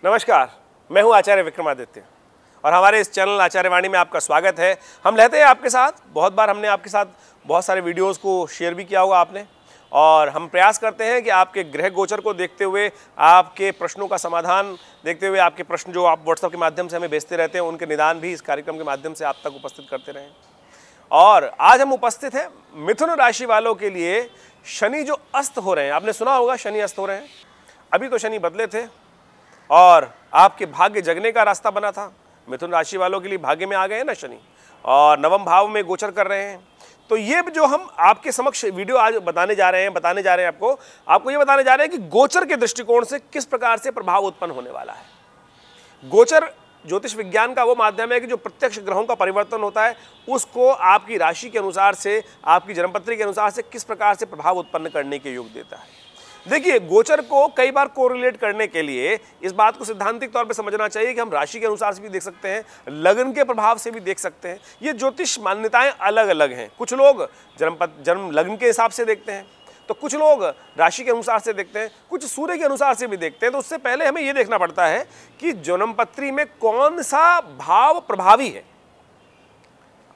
नमस्कार, मैं हूं आचार्य विक्रमादित्य और हमारे इस चैनल आचार्य वाणी में आपका स्वागत है। हम रहते हैं आपके साथ, बहुत बार हमने आपके साथ बहुत सारे वीडियोस को शेयर भी किया होगा आपने, और हम प्रयास करते हैं कि आपके ग्रह गोचर को देखते हुए, आपके प्रश्नों का समाधान देखते हुए, आपके प्रश्न जो आप व्हाट्सएप के माध्यम से हमें भेजते रहते हैं उनके निदान भी इस कार्यक्रम के माध्यम से आप तक उपस्थित करते रहें। और आज हम उपस्थित हैं मिथुन राशि वालों के लिए। शनि जो अस्त हो रहे हैं, आपने सुना होगा शनि अस्त हो रहे हैं। अभी तो शनि बदले थे और आपके भाग्य जगने का रास्ता बना था। मिथुन राशि वालों के लिए भाग्य में आ गए हैं ना शनि, और नवम भाव में गोचर कर रहे हैं। तो ये जो हम आपके समक्ष वीडियो आज बताने जा रहे हैं आपको ये बताने जा रहे हैं कि गोचर के दृष्टिकोण से किस प्रकार से प्रभाव उत्पन्न होने वाला है। गोचर ज्योतिष विज्ञान का वो माध्यम है कि जो प्रत्यक्ष ग्रहों का परिवर्तन होता है उसको आपकी राशि के अनुसार से, आपकी जन्मपत्री के अनुसार से किस प्रकार से प्रभाव उत्पन्न करने के योग देता है। देखिए, गोचर को कई बार कोरिलेट करने के लिए इस बात को सिद्धांतिक तौर पे समझना चाहिए कि हम राशि के अनुसार से भी देख सकते हैं, लग्न के प्रभाव से भी देख सकते हैं। ये ज्योतिष मान्यताएं अलग अलग हैं। कुछ लोग जन्म लग्न के हिसाब से देखते हैं, तो कुछ लोग राशि के अनुसार से देखते हैं, कुछ सूर्य के अनुसार से भी देखते हैं। तो उससे पहले हमें यह देखना पड़ता है कि जन्मपत्री में कौन सा भाव प्रभावी है।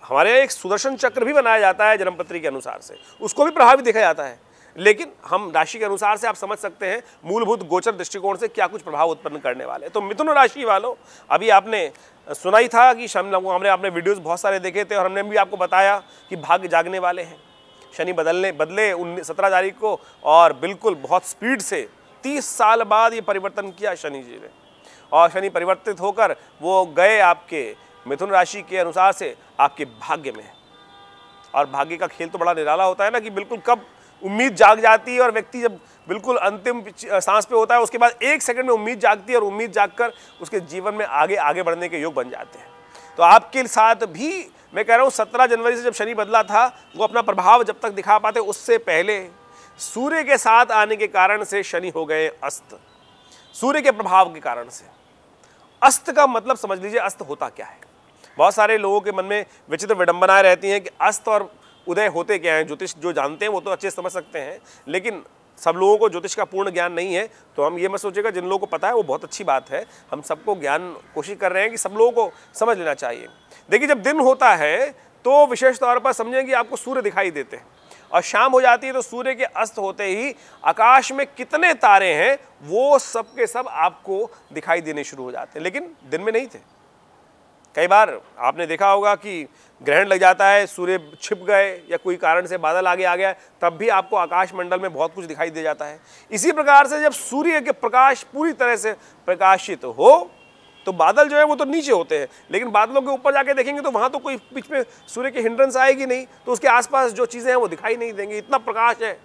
हमारे यहाँ एक सुदर्शन चक्र भी बनाया जाता है जन्मपत्री के अनुसार से, उसको भी प्रभावी देखा जाता है। लेकिन हम राशि के अनुसार से आप समझ सकते हैं मूलभूत गोचर दृष्टिकोण से क्या कुछ प्रभाव उत्पन्न करने वाले। तो मिथुन राशि वालों, अभी आपने सुना ही था कि हमने आपने वीडियोस बहुत सारे देखे थे और हमने भी आपको बताया कि भाग्य जागने वाले हैं। शनि बदले 17 तारीख को, और बिल्कुल बहुत स्पीड से 30 साल बाद ये परिवर्तन किया शनि जी ने। और शनि परिवर्तित होकर वो गए आपके मिथुन राशि के अनुसार से आपके भाग्य में। और भाग्य का खेल तो बड़ा निराला होता है ना, कि बिल्कुल कब उम्मीद जाग जाती है और व्यक्ति जब बिल्कुल अंतिम सांस पे होता है उसके बाद 1 सेकंड में उम्मीद जागती है, और उम्मीद जागकर उसके जीवन में आगे बढ़ने के योग बन जाते हैं। तो आपके साथ भी मैं कह रहा हूँ 17 जनवरी से जब शनि बदला था, वो अपना प्रभाव जब तक दिखा पाते उससे पहले सूर्य के साथ आने के कारण से शनि हो गए अस्त। सूर्य के प्रभाव के कारण से अस्त का मतलब समझ लीजिए, अस्त होता क्या है। बहुत सारे लोगों के मन में विचित्र विडंबनाएं रहती हैं कि अस्त और उदय होते क्या हैं। ज्योतिष जो जानते हैं वो तो अच्छे समझ सकते हैं, लेकिन सब लोगों को ज्योतिष का पूर्ण ज्ञान नहीं है। तो हम ये मत सोचेगा, जिन लोगों को पता है वो बहुत अच्छी बात है। हम सबको ज्ञान कोशिश कर रहे हैं कि सब लोगों को समझ लेना चाहिए। देखिए, जब दिन होता है तो विशेष तौर पर समझें कि आपको सूर्य दिखाई देते हैं, और शाम हो जाती है तो सूर्य के अस्त होते ही आकाश में कितने तारे हैं वो सब के सब आपको दिखाई देने शुरू हो जाते हैं, लेकिन दिन में नहीं थे। कई बार आपने देखा होगा कि ग्रहण लग जाता है, सूर्य छिप गए या कोई कारण से बादल आगे आ गया, तब भी आपको आकाश मंडल में बहुत कुछ दिखाई दे जाता है। इसी प्रकार से जब सूर्य के प्रकाश पूरी तरह से प्रकाशित हो तो बादल जो है वो तो नीचे होते हैं, लेकिन बादलों के ऊपर जाके देखेंगे तो वहाँ तो कोई बीच में सूर्य की हिंड्रेंस आएगी नहीं, तो उसके आसपास जो चीज़ें हैं वो दिखाई नहीं देंगी। इतना प्रकाश है,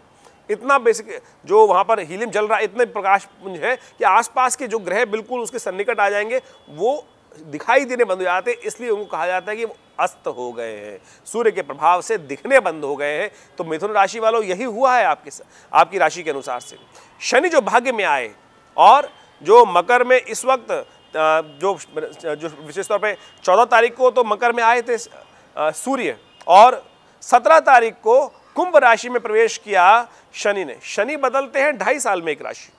इतना बेसिक जो वहाँ पर हीलियम जल रहा है, इतने प्रकाश पुंज है कि आसपास के जो ग्रह बिल्कुल उसके सन्निकट आ जाएंगे, वो दिखाई देने बंद हो जाते हैं। इसलिए उनको कहा जाता है कि वो अस्त हो गए हैं, सूर्य के प्रभाव से दिखने बंद हो गए हैं। तो मिथुन राशि वालों, यही हुआ है आपकी राशि के अनुसार से। शनि जो भाग्य में आए, और जो मकर में इस वक्त जो विशेष तौर पे 14 तारीख को तो मकर में आए थे सूर्य, और 17 तारीख को कुंभ राशि में प्रवेश किया शनि ने। शनि बदलते हैं 2.5 साल में एक राशि,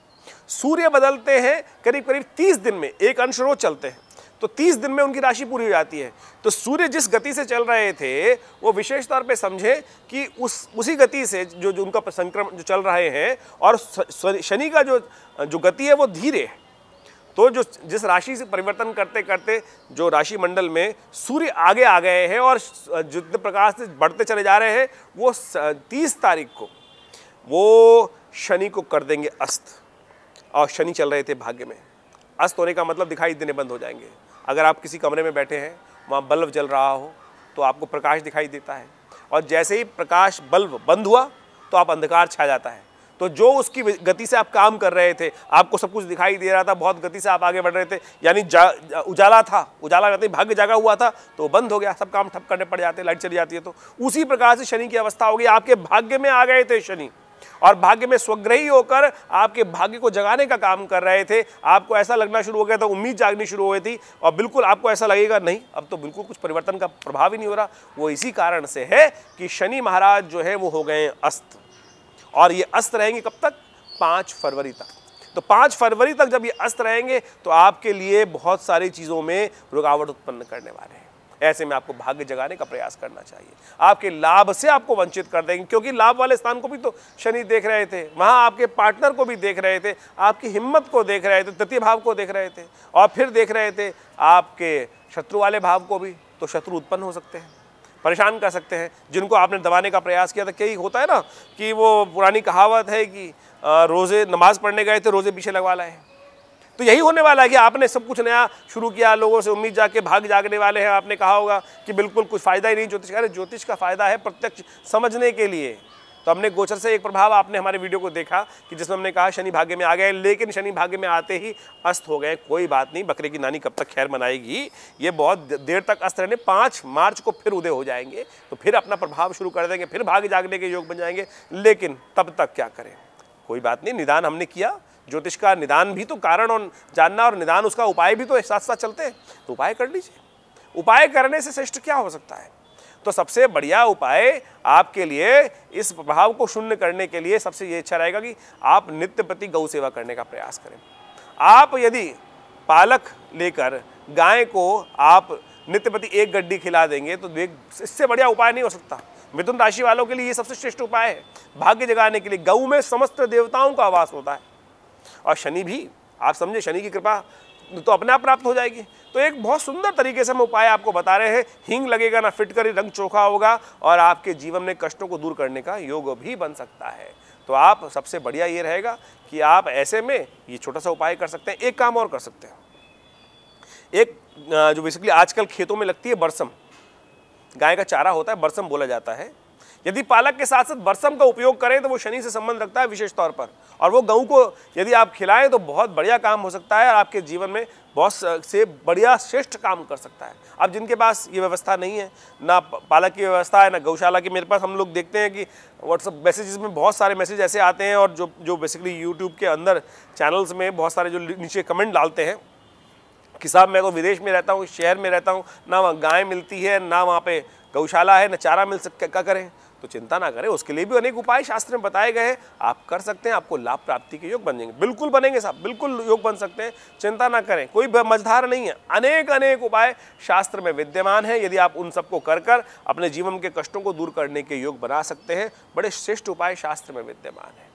सूर्य बदलते हैं करीब 30 दिन में, एक अंश रोज चलते हैं, तो 30 दिन में उनकी राशि पूरी हो जाती है। तो सूर्य जिस गति से चल रहे थे वो विशेष तौर पे समझे कि उसी गति से जो उनका संक्रमण जो चल रहे हैं, और शनि का जो गति है वो धीरे है। तो जो जिस राशि से परिवर्तन करते करते जो राशि मंडल में सूर्य आगे आ गए हैं और जितने प्रकार से बढ़ते चले जा रहे हैं, वो 30 तारीख को वो शनि को कर देंगे अस्त। और शनि चल रहे थे भाग्य में, अस्त होने का मतलब दिखाई देने बंद हो जाएंगे। अगर आप किसी कमरे में बैठे हैं, वहाँ बल्ब जल रहा हो तो आपको प्रकाश दिखाई देता है, और जैसे ही प्रकाश बल्ब बंद हुआ तो आप अंधकार छा जाता है। तो जो उसकी गति से आप काम कर रहे थे, आपको सब कुछ दिखाई दे रहा था, बहुत गति से आप आगे बढ़ रहे थे, यानी उजाला था, उजाला करते ही भाग्य जागा हुआ था, तो बंद हो गया, सब काम ठप करने पड़ जाते, लाइट चली जाती है। तो उसी प्रकार से शनि की अवस्था होगी। आपके भाग्य में आ गए थे शनि, और भाग्य में स्वग्रही होकर आपके भाग्य को जगाने का काम कर रहे थे। आपको ऐसा लगना शुरू हो गया था, उम्मीद जागनी शुरू हो गई थी, और बिल्कुल आपको ऐसा लगेगा नहीं, अब तो बिल्कुल कुछ परिवर्तन का प्रभाव ही नहीं हो रहा। वो इसी कारण से है कि शनि महाराज जो है वो हो गए अस्त, और ये अस्त रहेंगे कब तक? 5 फरवरी तक। तो 5 फरवरी तक जब ये अस्त रहेंगे तो आपके लिए बहुत सारी चीज़ों में रुकावट उत्पन्न करने वाले हैं। ऐसे में आपको भाग्य जगाने का प्रयास करना चाहिए। आपके लाभ से आपको वंचित कर देंगे, क्योंकि लाभ वाले स्थान को भी तो शनि देख रहे थे, वहाँ आपके पार्टनर को भी देख रहे थे, आपकी हिम्मत को देख रहे थे, तृतीय भाव को देख रहे थे, और फिर देख रहे थे आपके शत्रु वाले भाव को भी। तो शत्रु उत्पन्न हो सकते हैं, परेशान कर सकते हैं, जिनको आपने दबाने का प्रयास किया था। कई होता है ना कि वो पुरानी कहावत है कि रोज़े नमाज पढ़ने गए थे, रोज़े पीछे लगवा लाए। तो यही होने वाला है कि आपने सब कुछ नया शुरू किया, लोगों से उम्मीद जाके भाग जागने वाले हैं। आपने कहा होगा कि बिल्कुल कुछ फ़ायदा ही नहीं ज्योतिष का। अरे ज्योतिष का फ़ायदा है प्रत्यक्ष समझने के लिए। तो हमने गोचर से एक प्रभाव आपने हमारे वीडियो को देखा कि जिसमें हमने कहा शनि भाग्य में आ गए, लेकिन शनि भाग्य में आते ही अस्त हो गए। कोई बात नहीं, बकरे की नानी कब तक खैर मनाएगी, ये बहुत देर तक अस्त रहने। 5 मार्च को फिर उदय हो जाएंगे, तो फिर अपना प्रभाव शुरू कर देंगे, फिर भाग्य जागने के योग बन जाएंगे। लेकिन तब तक क्या करें? कोई बात नहीं, निदान हमने किया। ज्योतिष का निदान भी तो कारण और जानना, और निदान उसका उपाय भी तो साथ साथ चलते हैं। तो उपाय कर लीजिए। उपाय करने से श्रेष्ठ क्या हो सकता है? तो सबसे बढ़िया उपाय आपके लिए इस प्रभाव को शून्य करने के लिए सबसे ये अच्छा रहेगा कि आप नित्य प्रति गौ सेवा करने का प्रयास करें। आप यदि पालक लेकर गाय को आप नित्य प्रति 1 गड्डी खिला देंगे तो इससे बढ़िया उपाय नहीं हो सकता। मिथुन राशि वालों के लिए ये सबसे श्रेष्ठ उपाय है भाग्य जगाने के लिए। गऊ में समस्त देवताओं का आवास होता है, और शनि भी, आप समझे, शनि की कृपा तो अपने आप प्राप्त हो जाएगी। तो एक बहुत सुंदर तरीके से हम उपाय आपको बता रहे हैं। हींग लगेगा ना फिटकरी, रंग चोखा होगा, और आपके जीवन में कष्टों को दूर करने का योग भी बन सकता है। तो आप सबसे बढ़िया ये रहेगा कि आप ऐसे में ये छोटा सा उपाय कर सकते हैं। एक काम और कर सकते हैं, एक जो बेसिकली आजकल खेतों में लगती है बरसम, गाय का चारा होता है, बरसम बोला जाता है। यदि पालक के साथ साथ बरसम का उपयोग करें तो वो शनि से संबंध रखता है विशेष तौर पर, और वो गऊ को यदि आप खिलाएं तो बहुत बढ़िया काम हो सकता है, और आपके जीवन में बहुत से बढ़िया श्रेष्ठ काम कर सकता है। अब जिनके पास ये व्यवस्था नहीं है, ना पालक की व्यवस्था है, ना गौशाला की, मेरे पास हम लोग देखते हैं कि व्हाट्सअप मैसेजेस में बहुत सारे मैसेज ऐसे आते हैं, और जो बेसिकली यूट्यूब के अंदर चैनल्स में बहुत सारे जो नीचे कमेंट डालते हैं कि साहब मैं तो विदेश में रहता हूँ, शहर में रहता हूँ, ना वहाँ गाय मिलती है, ना वहाँ पे गौशाला है, ना चारा मिल सकता, क्या करें? तो चिंता ना करें, उसके लिए भी अनेक उपाय शास्त्र में बताए गए हैं, आप कर सकते हैं। आपको लाभ प्राप्ति के योग बन जाएंगे, बिल्कुल बनेंगे साहब, बिल्कुल योग बन सकते हैं। चिंता ना करें, कोई मझधार नहीं है। अनेक उपाय शास्त्र में विद्यमान है। यदि आप उन सबको कर अपने जीवन के कष्टों को दूर करने के योग बना सकते हैं, बड़े श्रेष्ठ उपाय शास्त्र में विद्यमान है।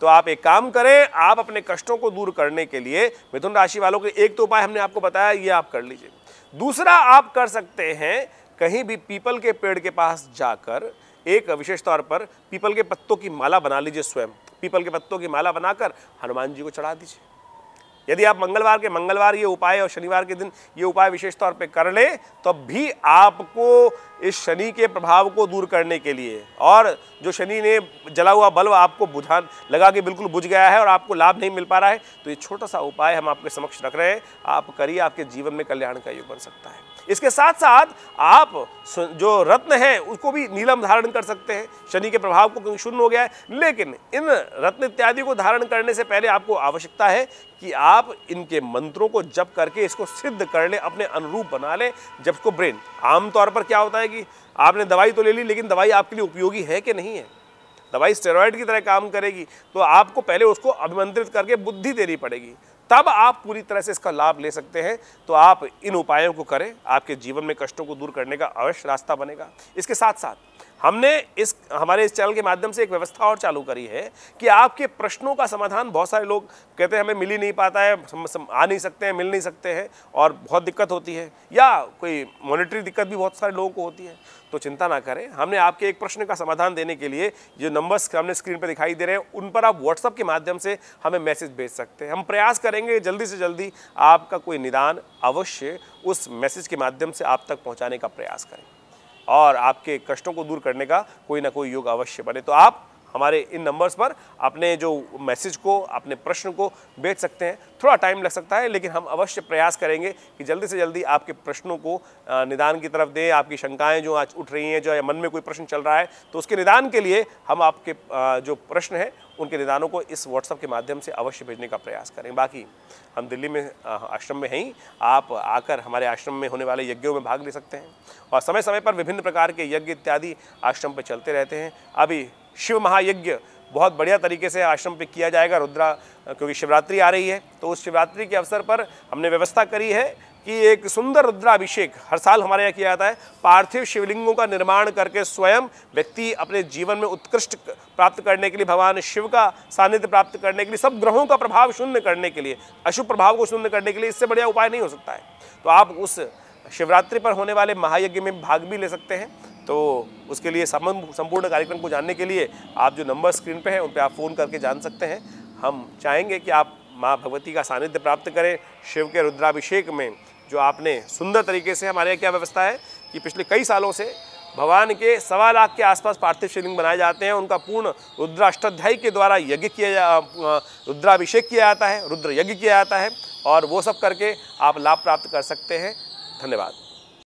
तो आप एक काम करें, आप अपने कष्टों को दूर करने के लिए मिथुन राशि वालों के एक तो उपाय हमने आपको बताया, ये आप कर लीजिए। दूसरा आप कर सकते हैं, कहीं भी पीपल के पेड़ के पास जाकर एक विशेष तौर पर पीपल के पत्तों की माला बना लीजिए। स्वयं पीपल के पत्तों की माला बनाकर हनुमान जी को चढ़ा दीजिए। यदि आप मंगलवार के मंगलवार ये उपाय और शनिवार के दिन ये उपाय विशेष तौर पे कर लें, तब भी आपको इस शनि के प्रभाव को दूर करने के लिए, और जो शनि ने जला हुआ बल्ब आपको बुझा लगा कि बिल्कुल बुझ गया है और आपको लाभ नहीं मिल पा रहा है, तो ये छोटा सा उपाय हम आपके समक्ष रख रहे हैं, आप करिए, आपके जीवन में कल्याण का योग बन सकता है। इसके साथ साथ आप जो रत्न है उसको भी नीलम धारण कर सकते हैं। शनि के प्रभाव को क्योंकि शून्य हो गया है, लेकिन इन रत्न इत्यादि को धारण करने से पहले आपको आवश्यकता है कि आप इनके मंत्रों को जप करके इसको सिद्ध कर लें, अपने अनुरूप बना लें। जब को ब्रेन, आमतौर पर क्या होता है कि आपने दवाई तो ले ली, लेकिन दवाई आपके लिए उपयोगी है कि नहीं है। दवाई स्टेरॉइड की तरह काम करेगी, तो आपको पहले उसको अभिमंत्रित करके बुद्धि देनी पड़ेगी, तब आप पूरी तरह से इसका लाभ ले सकते हैं। तो आप इन उपायों को करें, आपके जीवन में कष्टों को दूर करने का अवश्य रास्ता बनेगा। इसके साथ साथ हमने हमारे इस चैनल के माध्यम से एक व्यवस्था और चालू करी है कि आपके प्रश्नों का समाधान, बहुत सारे लोग कहते हैं हमें मिल ही नहीं पाता है, आ नहीं सकते हैं, मिल नहीं सकते हैं, और बहुत दिक्कत होती है, या कोई मॉनेटरी दिक्कत भी बहुत सारे लोगों को होती है। तो चिंता ना करें, हमने आपके एक प्रश्न का समाधान देने के लिए जो नंबर्स हमने स्क्रीन पर दिखाई दे रहे हैं, उन पर आप व्हाट्सएप के माध्यम से हमें मैसेज भेज सकते हैं। हम प्रयास करेंगे जल्दी से जल्दी आपका कोई निदान अवश्य उस मैसेज के माध्यम से आप तक पहुँचाने का प्रयास करें, और आपके कष्टों को दूर करने का कोई ना कोई योग अवश्य बने। तो आप हमारे इन नंबर्स पर अपने जो मैसेज को, अपने प्रश्न को भेज सकते हैं। थोड़ा टाइम लग सकता है, लेकिन हम अवश्य प्रयास करेंगे कि जल्दी से जल्दी आपके प्रश्नों को निदान की तरफ दें। आपकी शंकाएं जो आज उठ रही हैं, जो मन में कोई प्रश्न चल रहा है, तो उसके निदान के लिए हम आपके जो प्रश्न हैं उनके निदानों को इस व्हाट्सएप के माध्यम से अवश्य भेजने का प्रयास करें। बाकी हम दिल्ली में आश्रम में हैं, आप आकर हमारे आश्रम में होने वाले यज्ञों में भाग ले सकते हैं, और समय समय पर विभिन्न प्रकार के यज्ञ इत्यादि आश्रम पर चलते रहते हैं। अभी शिव महायज्ञ बहुत बढ़िया तरीके से आश्रम पे किया जाएगा रुद्रा, क्योंकि शिवरात्रि आ रही है। तो उस शिवरात्रि के अवसर पर हमने व्यवस्था करी है कि एक सुंदर रुद्राभिषेक हर साल हमारे यहाँ किया जाता है। पार्थिव शिवलिंगों का निर्माण करके स्वयं व्यक्ति अपने जीवन में उत्कृष्ट प्राप्त करने के लिए, भगवान शिव का सानिध्य प्राप्त करने के लिए, सब ग्रहों का प्रभाव शून्य करने के लिए, अशुभ प्रभाव को शून्य करने के लिए इससे बढ़िया उपाय नहीं हो सकता है। तो आप उस शिवरात्रि पर होने वाले महायज्ञ में भाग भी ले सकते हैं। तो उसके लिए संपूर्ण कार्यक्रम को जानने के लिए आप जो नंबर स्क्रीन पे है उन पे आप फ़ोन करके जान सकते हैं। हम चाहेंगे कि आप माँ भगवती का सानिध्य प्राप्त करें। शिव के रुद्राभिषेक में जो आपने सुंदर तरीके से, हमारे यहाँ क्या व्यवस्था है कि पिछले कई सालों से भगवान के 1.25 लाख के आसपास पार्थिव शिवलिंग बनाए जाते हैं। उनका पूर्ण रुद्राष्टाध्यायी के द्वारा यज्ञ रुद्राभिषेक किया जाता है, रुद्र यज्ञ किया जाता है, और वो सब करके आप लाभ प्राप्त कर सकते हैं। धन्यवाद।